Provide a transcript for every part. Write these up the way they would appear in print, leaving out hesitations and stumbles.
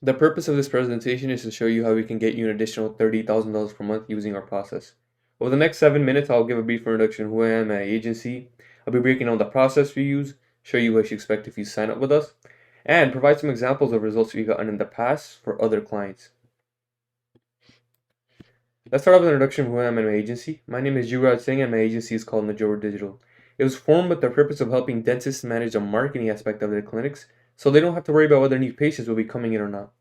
The purpose of this presentation is to show you how we can get you an additional $30,000 per month using our process. Over the next 7 minutes, I'll give a brief introduction of who I am, my agency. I'll be breaking down the process we use, show you what you expect if you sign up with us, and provide some examples of results we've gotten in the past for other clients. Let's start off with an introduction of who I am and my agency. My name is Juvraj Singh and my agency is called Najor Digital. It was formed with the purpose of helping dentists manage the marketing aspect of their clinics so they don't have to worry about whether new patients will be coming in or not.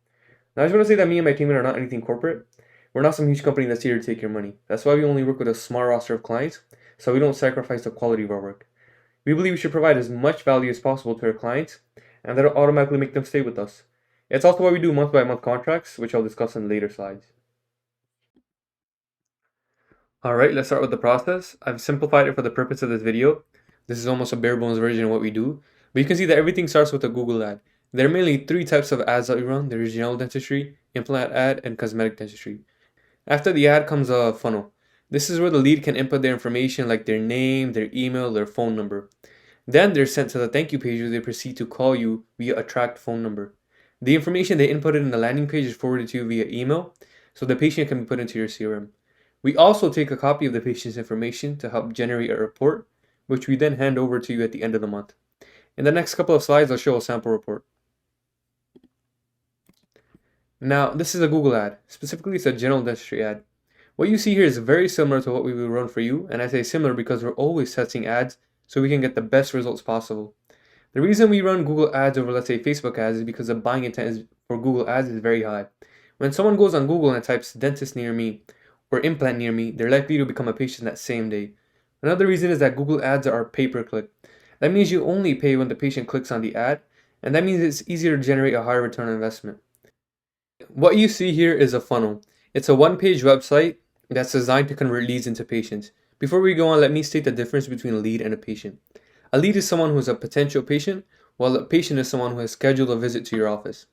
Now, I just want to say that me and my team are not anything corporate. We're not some huge company that's here to take your money. That's why we only work with a small roster of clients, so we don't sacrifice the quality of our work. We believe we should provide as much value as possible to our clients, and that'll automatically make them stay with us. It's also why we do month-by-month contracts, which I'll discuss in later slides. Alright, let's start with the process. I've simplified it for the purpose of this video. This is almost a bare bones version of what we do, but you can see that everything starts with a Google ad. There are mainly three types of ads that we run. There is general dentistry, implant ad, and cosmetic dentistry. After the ad comes a funnel. This is where the lead can input their information like their name, their email, their phone number. Then they're sent to the thank you page where they proceed to call you via a tracked phone number. The information they inputted in the landing page is forwarded to you via email, so the patient can be put into your CRM. We also take a copy of the patient's information to help generate a report, which we then hand over to you at the end of the month. In the next couple of slides, I'll show a sample report. Now, this is a Google ad. Specifically, it's a general dentistry ad. What you see here is very similar to what we will run for you, and I say similar because we're always testing ads so we can get the best results possible. The reason we run Google ads over, let's say, Facebook ads is because the buying intent for Google ads is very high. When someone goes on Google and types dentist near me or implant near me, they're likely to become a patient that same day. Another reason is that Google ads are pay-per-click. That means you only pay when the patient clicks on the ad, and that means it's easier to generate a higher return on investment. What you see here is a funnel. It's a one-page website that's designed to convert leads into patients. Before we go on, let me state the difference between a lead and a patient. A lead is someone who is a potential patient, while a patient is someone who has scheduled a visit to your office.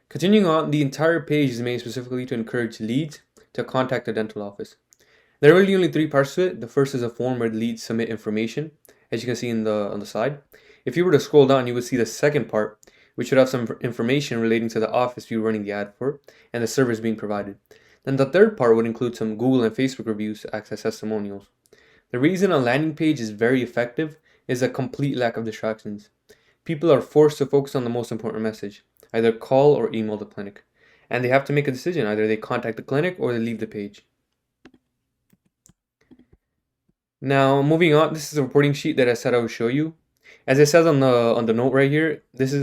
Continuing on, the entire page is made specifically to encourage leads to contact a dental office. There are really only three parts to it. The first is a form where the leads submit information, as you can see on the side. If you were to scroll down, you would see the second part, which would have some information relating to the office you're running the ad for and the service being provided. Then the third part would include some Google and Facebook reviews to access testimonials. The reason a landing page is very effective is a complete lack of distractions. People are forced to focus on the most important message, either call or email the clinic. And they have to make a decision, either they contact the clinic or they leave the page. Now, moving on, this is a reporting sheet that I said I would show you. As it says on the note right here, this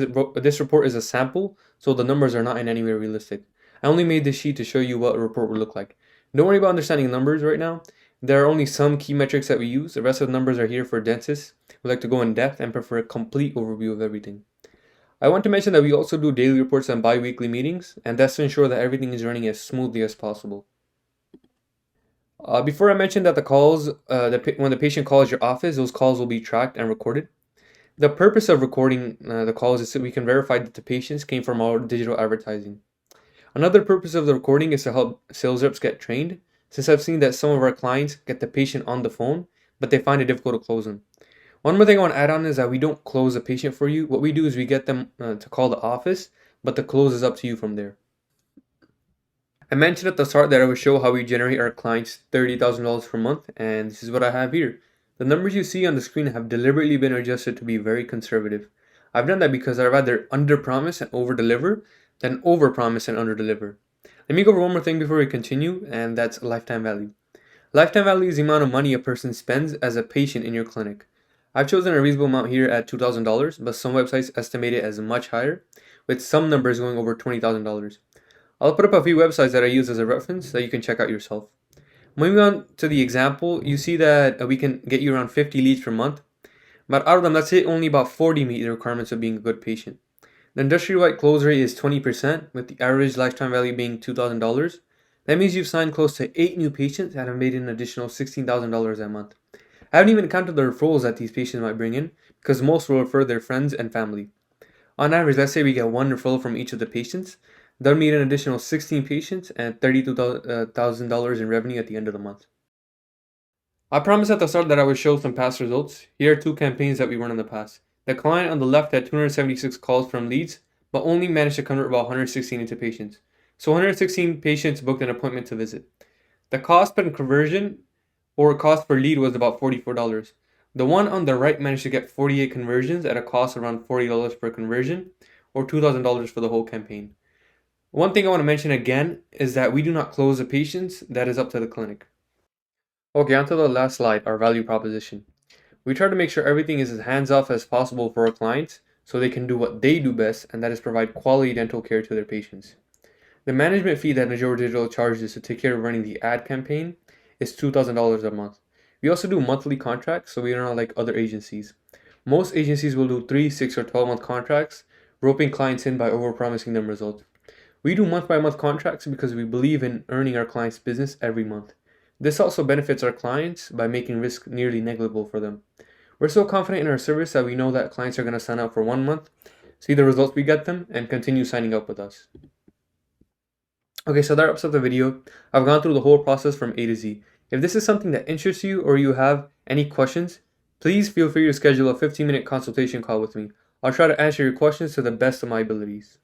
report is a sample, so the numbers are not in any way realistic. I only made this sheet to show you what a report would look like. Don't worry about understanding numbers right now. There are only some key metrics that we use. The rest of the numbers are here for dentists who like to go in depth and prefer a complete overview of everything. I want to mention that we also do daily reports and bi-weekly meetings, and that's to ensure that everything is running as smoothly as possible. Before I mentioned that the calls, when the patient calls your office, those calls will be tracked and recorded. The purpose of recording the calls is so we can verify that the patients came from our digital advertising. Another purpose of the recording is to help sales reps get trained, since I've seen that some of our clients get the patient on the phone, but they find it difficult to close them. One more thing I want to add on is that we don't close a patient for you. What we do is we get them to call the office, but the close is up to you from there. I mentioned at the start that I would show how we generate our clients $30,000 per month, and this is what I have here. The numbers you see on the screen have deliberately been adjusted to be very conservative. I've done that because I'd rather under-promise and over-deliver than over-promise and under-deliver. Let me go over one more thing before we continue, and that's lifetime value. Lifetime value is the amount of money a person spends as a patient in your clinic. I've chosen a reasonable amount here at $2,000, but some websites estimate it as much higher, with some numbers going over $20,000. I'll put up a few websites that I use as a reference that you can check out yourself. Moving on to the example, you see that we can get you around 50 leads per month, but out of them, let's say only about 40 meet the requirements of being a good patient. The industry-wide close rate is 20%, with the average lifetime value being $2,000. That means you've signed close to 8 new patients and have made an additional $16,000 a month. I haven't even counted the referrals that these patients might bring in, because most will refer their friends and family. On average, let's say we get one referral from each of the patients. They'll meet an additional 16 patients and $32,000 in revenue at the end of the month. I promised at the start that I would show some past results. Here are two campaigns that we run in the past. The client on the left had 276 calls from leads, but only managed to convert about 116 into patients. So 116 patients booked an appointment to visit. The cost per conversion or cost per lead was about $44. The one on the right managed to get 48 conversions at a cost around $40 per conversion or $2,000 for the whole campaign. One thing I want to mention again is that we do not close the patients, that is up to the clinic. Okay, on to the last slide, our value proposition. We try to make sure everything is as hands-off as possible for our clients so they can do what they do best, and that is provide quality dental care to their patients. The management fee that Najor Digital charges to take care of running the ad campaign is $2,000 a month. We also do monthly contracts, so we are not like other agencies. Most agencies will do 3, 6, or 12-month contracts, roping clients in by overpromising them results. We do month-by-month contracts because we believe in earning our clients' business every month. This also benefits our clients by making risk nearly negligible for them. We're so confident in our service that we know that clients are going to sign up for 1 month, see the results we get them, and continue signing up with us. Okay, so that wraps up the video. I've gone through the whole process from A to Z. If this is something that interests you or you have any questions, please feel free to schedule a 15-minute consultation call with me. I'll try to answer your questions to the best of my abilities.